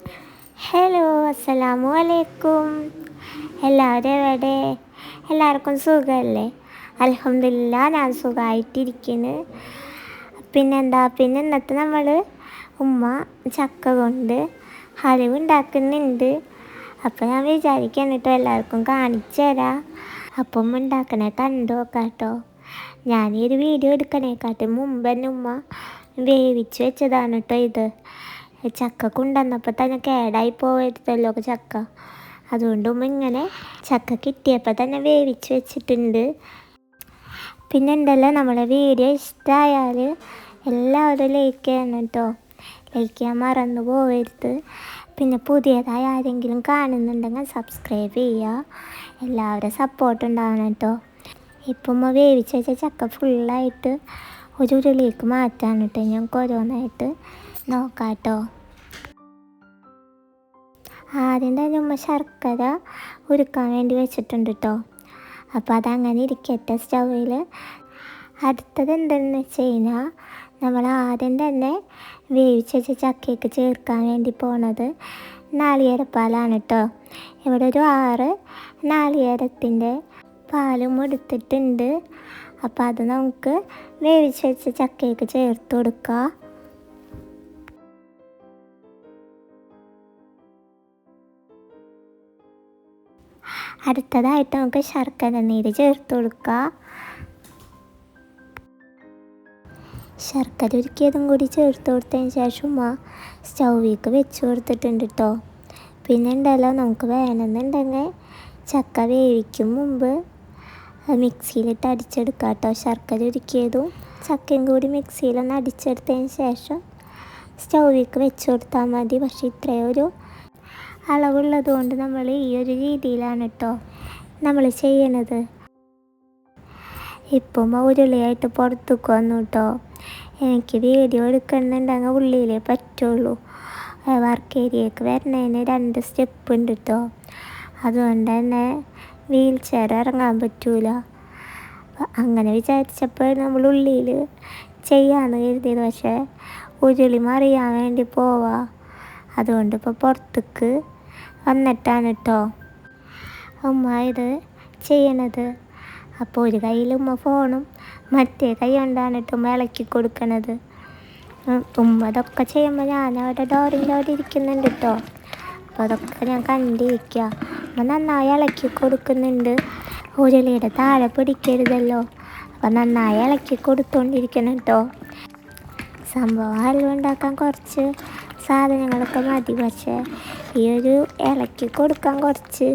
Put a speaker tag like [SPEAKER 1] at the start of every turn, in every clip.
[SPEAKER 1] Hello, അസ്സലാമു അലൈക്കും. എല്ലാവരും എവിടെ? എല്ലാവർക്കും സുഖമല്ലേ? അൽഹംദുലില്ലാ, ഞാൻ സുഖമായിട്ടിരിക്കുന്നു. പിന്നെ ഇന്നത്തെ നമ്മൾ ഉമ്മ ചക്ക കൊണ്ട് ഹലുവ ഉണ്ടാക്കുന്നുണ്ട്. അപ്പോൾ ഞാൻ വിചാരിക്കാൻ കേട്ടോ എല്ലാവർക്കും കാണിച്ചു തരാം. അപ്പം ഉണ്ടാക്കണേ കണ്ടു നോക്കാം കേട്ടോ. ഞാൻ ഈ ഒരു വീഡിയോ എടുക്കണേക്കാട്ടും മുമ്പ് തന്നെ ഉമ്മ വേവിച്ച് വെച്ചതാണ് കേട്ടോ ഇത്. ചക്ക കൊണ്ടുവന്നപ്പോൾ തന്നെ കേടായി പോകരുതല്ലോ ചക്ക. അതുകൊണ്ട് ഉമ്മ ഇങ്ങനെ ചക്ക കിട്ടിയപ്പോൾ തന്നെ വേവിച്ച് വെച്ചിട്ടുണ്ട്. പിന്നെ ഉണ്ടല്ലോ, നമ്മളെ വീഡിയോ ഇഷ്ടമായാൽ എല്ലാവരും ലൈക്ക് ചെയ്യണം കേട്ടോ. ലൈക്ക് ചെയ്യാൻ മറന്നു പോകരുത്. പിന്നെ പുതിയതായി ആരെങ്കിലും കാണുന്നുണ്ടെങ്കിൽ സബ്സ്ക്രൈബ് ചെയ്യുക. എല്ലാവരും സപ്പോർട്ട് ഉണ്ടാവണം കേട്ടോ. ഇപ്പം ഉമ്മ വേവിച്ച് വെച്ച ചക്ക ഫുള്ളായിട്ട് ഒരു ഉരുളിലേക്ക് മാറ്റാൻ കേട്ടോ. ഞങ്ങൾക്ക് ഓരോന്നായിട്ട് നോക്കാം കേട്ടോ. ആദ്യം തന്നെ ഉമ്മ ശർക്കര ഉരുക്കാൻ വേണ്ടി വെച്ചിട്ടുണ്ട് കേട്ടോ. അപ്പോൾ അതങ്ങനെ ഇരിക്കട്ടെ സ്റ്റൗവിൽ. അടുത്തത് എന്താണെന്ന് വെച്ച് കഴിഞ്ഞാൽ, നമ്മൾ ആദ്യം തന്നെ വേവിച്ച് വെച്ച ചക്കയ്ക്ക് ചേർക്കാൻ വേണ്ടി പോണത് നാളികേരപ്പാലാണ് കേട്ടോ. ഇവിടെ ഒരു 6 നാളികേരത്തിൻ്റെ പാലും എടുത്തിട്ടുണ്ട്. അപ്പോൾ അത് നമുക്ക് വേവിച്ച് വെച്ച ചക്കയ്ക്ക് ചേർത്ത് കൊടുക്കുക. അടുത്തതായിട്ട് നമുക്ക് ശർക്കര നീര് ചേർത്ത് കൊടുക്കുക. ശർക്കര ഉരുക്കിയതും കൂടി ചേർത്ത് കൊടുത്തതിന് ശേഷം സ്റ്റൗവിലേക്ക് വെച്ച് കൊടുത്തിട്ടുണ്ട് കേട്ടോ. പിന്നെ ഉണ്ടല്ലോ, നമുക്ക് വേണമെന്നുണ്ടെങ്കിൽ ചക്ക വേവിക്കും മുമ്പ് മിക്സിയിലിട്ട് അടിച്ചെടുക്കാം കേട്ടോ. ശർക്കര ഉരുക്കിയതും ചക്കയും കൂടി മിക്സിയിലൊന്ന് അടിച്ചെടുത്തതിന് ശേഷം സ്റ്റൗവിലേക്ക് വെച്ച് കൊടുത്താൽ മതി. പക്ഷേ ഇത്രയും ഒരു അളവുള്ളത് കൊണ്ട് നമ്മൾ ഈ ഒരു രീതിയിലാണ് കേട്ടോ നമ്മൾ ചെയ്യണത്. ഇപ്പം ഉരുളിയായിട്ട് പുറത്തേക്ക് വന്നു കേട്ടോ. എനിക്ക് വീഡിയോ എടുക്കുന്നുണ്ടെങ്കിൽ ഉള്ളിലേ പറ്റുള്ളൂ. വർക്ക് ഏരിയക്ക് വരുന്നതിന് 2 സ്റ്റെപ്പ് ഉണ്ട് കേട്ടോ. അതുകൊണ്ട് തന്നെ വീൽ ചെയർ ഇറങ്ങാൻ പറ്റൂല. അങ്ങനെ വിചാരിച്ചപ്പോൾ നമ്മൾ ഉള്ളിൽ ചെയ്യാമെന്ന് കരുതിയത്. പക്ഷേ ഉരുളി മറിയാൻ വേണ്ടി പോവാ. അതുകൊണ്ട് ഇപ്പോൾ പുറത്തേക്ക് വന്നിട്ടാണ് കേട്ടോ ഉമ്മ ഇത് ചെയ്യണത്. അപ്പോൾ ഒരു കയ്യിൽ ഉമ്മ ഫോണും മറ്റേ കൈ കൊണ്ടാണ് കേട്ടോ ഉമ്മ ഇളക്കി കൊടുക്കണത്. ഉമ്മ അതൊക്കെ ചെയ്യുമ്പോൾ ഞാൻ അവിടെ ഡോറിൻ്റെ അവിടെ ഇരിക്കുന്നുണ്ട് കേട്ടോ. അപ്പോൾ അതൊക്കെ ഞാൻ കണ്ടിരിക്കുക. ഉമ്മ നന്നായി ഇളക്കി കൊടുക്കുന്നുണ്ട്. ഉരുളിയുടെ താഴെ പിടിക്കരുതല്ലോ. അപ്പോൾ നന്നായി ഇളക്കി കൊടുത്തുകൊണ്ടിരിക്കണം കേട്ടോ. സംഭവം ഹൽവ ഉണ്ടാക്കാൻ കുറച്ച് സാധനങ്ങളൊക്കെ മതി. പക്ഷേ ഈ ഒരു ഇളക്കി കൊടുക്കാൻ കുറച്ച്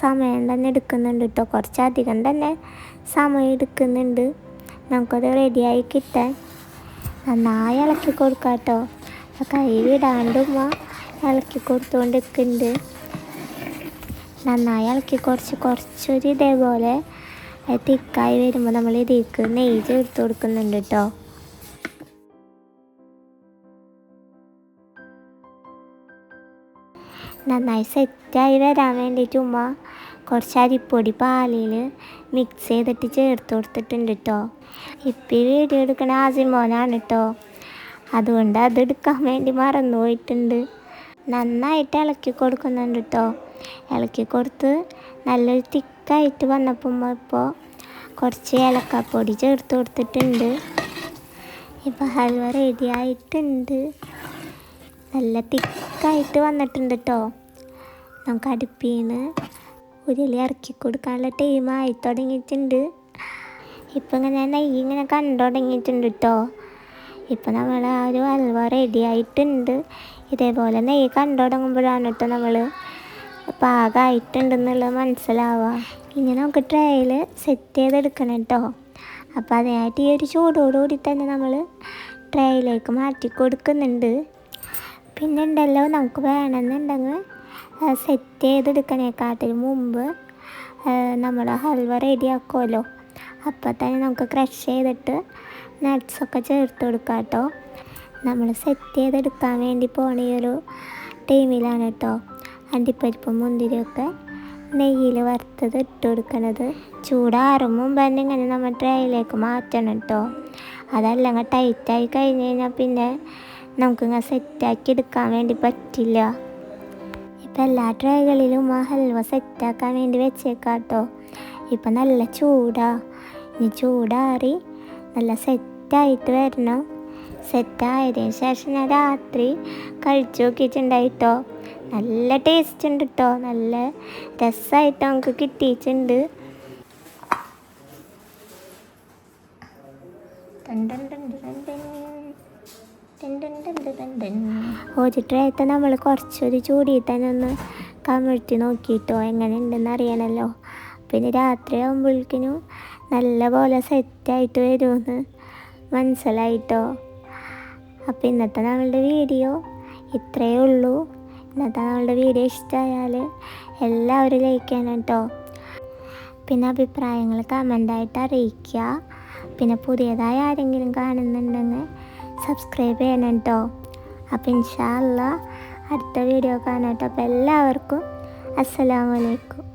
[SPEAKER 1] സമയം തന്നെ എടുക്കുന്നുണ്ട് കേട്ടോ. കുറച്ചധികം തന്നെ സമയം എടുക്കുന്നുണ്ട് നമുക്കത് റെഡിയായി കിട്ടാൻ. നന്നായി ഇളക്കി കൊടുക്കാം കേട്ടോ. കൈ വിടാണ്ടുമ്മ ഇളക്കി കൊടുത്തുകൊണ്ടിരിക്കുന്നുണ്ട്. നന്നായി ഇളക്കി കുറച്ചൊരു ഇതേപോലെ തിക്കായി വരുമ്പോൾ നമ്മൾ ഇതിലേക്ക് നെയ്യ് ചേർത്ത് കൊടുക്കുന്നുണ്ട് കേട്ടോ. നന്നായി സെറ്റായി വരാൻ വേണ്ടിയിട്ട് ഉമ്മ കുറച്ച് അരിപ്പൊടി പാലിൽ മിക്സ് ചെയ്തിട്ട് ചേർത്ത് കൊടുത്തിട്ടുണ്ട് കേട്ടോ. ഇപ്പം ഈ വീഡിയോ എടുക്കണ ആസിമോനാണ് കേട്ടോ. അതുകൊണ്ട് അതെടുക്കാൻ വേണ്ടി മറന്നു പോയിട്ടുണ്ട്. നന്നായിട്ട് ഇളക്കി കൊടുക്കുന്നുണ്ട് കേട്ടോ. ഇളക്കി കൊടുത്ത് നല്ലൊരു തിക്കായിട്ട് വന്നപ്പോൾ ഉമ്മ ഇപ്പോൾ കുറച്ച് ഏലക്കാപ്പൊടി ചേർത്ത് കൊടുത്തിട്ടുണ്ട്. ഇപ്പോൾ ഹൽവ റെഡി ആയിട്ടുണ്ട്. നല്ല തിക്കായിട്ട് വന്നിട്ടുണ്ട് കേട്ടോ. നമുക്ക് അടുപ്പിൽ നിന്ന് ഉരുളി ഇറക്കി കൊടുക്കാനുള്ള ടൈമായി തുടങ്ങിയിട്ടുണ്ട്. ഇപ്പം ഇങ്ങനെ നെയ്യ് ഇങ്ങനെ കണ്ടു തുടങ്ങിയിട്ടുണ്ട് കേട്ടോ. ഇപ്പം നമ്മൾ ആ ഒരു ഹൽവ റെഡി ആയിട്ടുണ്ട്. ഇതേപോലെ നെയ്യ് കണ്ടു തുടങ്ങുമ്പോഴാണ് കേട്ടോ നമ്മൾ പാകമായിട്ടുണ്ടെന്നുള്ളത് മനസ്സിലാവുക. ഇനി നമുക്ക് ട്രേയിൽ സെറ്റ് ചെയ്തെടുക്കണം കേട്ടോ. അപ്പോൾ അതിനായിട്ട് ഈ ഒരു ചൂടോടുകൂടി തന്നെ നമ്മൾ ട്രേയിലേക്ക് മാറ്റി കൊടുക്കുന്നുണ്ട്. പിന്നെ ഉണ്ടല്ലോ, നമുക്ക് വേണമെന്നുണ്ടെങ്കിൽ സെറ്റ് ചെയ്തെടുക്കണേക്കാട്ടിന് മുമ്പ് നമ്മൾ ഹൽവ റെഡിയാക്കുമല്ലോ. അപ്പോൾ തന്നെ നമുക്ക് ക്രഷ് ചെയ്തിട്ട് നട്ട്സൊക്കെ ചേർത്ത് കൊടുക്കാം കേട്ടോ. നമ്മൾ സെറ്റ് ചെയ്തെടുക്കാൻ വേണ്ടി പോണ ഈ ഒരു ടൈമിലാണ് കേട്ടോ അണ്ടിപ്പരിപ്പും മുന്തിരിയൊക്കെ നെയ്യിൽ വറുത്തത് ഇട്ട് കൊടുക്കണത്. ചൂടാറും മുമ്പ് തന്നെ ഇങ്ങനെ നമ്മൾ ട്രേയിലേക്ക് മാറ്റണം കേട്ടോ. അതല്ലെങ്കിൽ ടൈറ്റായി കഴിഞ്ഞ് കഴിഞ്ഞാൽ പിന്നെ നമുക്കിങ്ങനെ സെറ്റാക്കി എടുക്കാൻ വേണ്ടി പറ്റില്ല. ഇപ്പം എല്ലാ ട്രേകളിലും ആ ഹൽവ സെറ്റാക്കാൻ വേണ്ടി വെച്ചേക്കാട്ടോ. ഇപ്പം നല്ല ചൂടാ, ഇനി ചൂടാറി നല്ല സെറ്റായിട്ട് വരണം. സെറ്റായതിന് ശേഷം ഞാൻ രാത്രി കഴിച്ചു നോക്കിയിട്ടുണ്ടായിട്ടോ. നല്ല ടേസ്റ്റ് ഉണ്ട് കേട്ടോ, നല്ല രസമായിട്ട് നമുക്ക് കിട്ടിയിട്ടുണ്ട്. ഒരു ട്രേത്തെ നമ്മൾ കുറച്ചൊരു ചൂടിയിൽ തന്നെ ഒന്ന് കമിഴ്ത്തി നോക്കിയിട്ടോ എങ്ങനെ ഉണ്ടെന്ന് അറിയണമല്ലോ. പിന്നെ രാത്രി ആകുമ്പോഴേക്കിനും നല്ല പോലെ സെറ്റായിട്ട് വരുമെന്ന് മനസ്സിലായിട്ടോ. അപ്പോൾ ഇന്നത്തെ നമ്മളുടെ വീഡിയോ ഇത്രയേ ഉള്ളൂ. ഇന്നത്തെ നമ്മളുടെ വീഡിയോ ഇഷ്ടമായാൽ എല്ലാവരും ലൈക്ക് ചെയ്യണം കേട്ടോ. പിന്നെ അഭിപ്രായങ്ങൾ കമൻ്റായിട്ട് അറിയിക്കുക. പിന്നെ പുതിയതായി ആരെങ്കിലും കാണുന്നുണ്ടെങ്കിൽ സബ്സ്ക്രൈബ് ചെയ്യണം കേട്ടോ. അപ്പോൾ ഇൻഷാ അല്ലാഹ് അടുത്ത വീഡിയോ കാണാം കേട്ടോ. അപ്പോൾ എല്ലാവർക്കും അസ്സലാമു അലൈക്കും.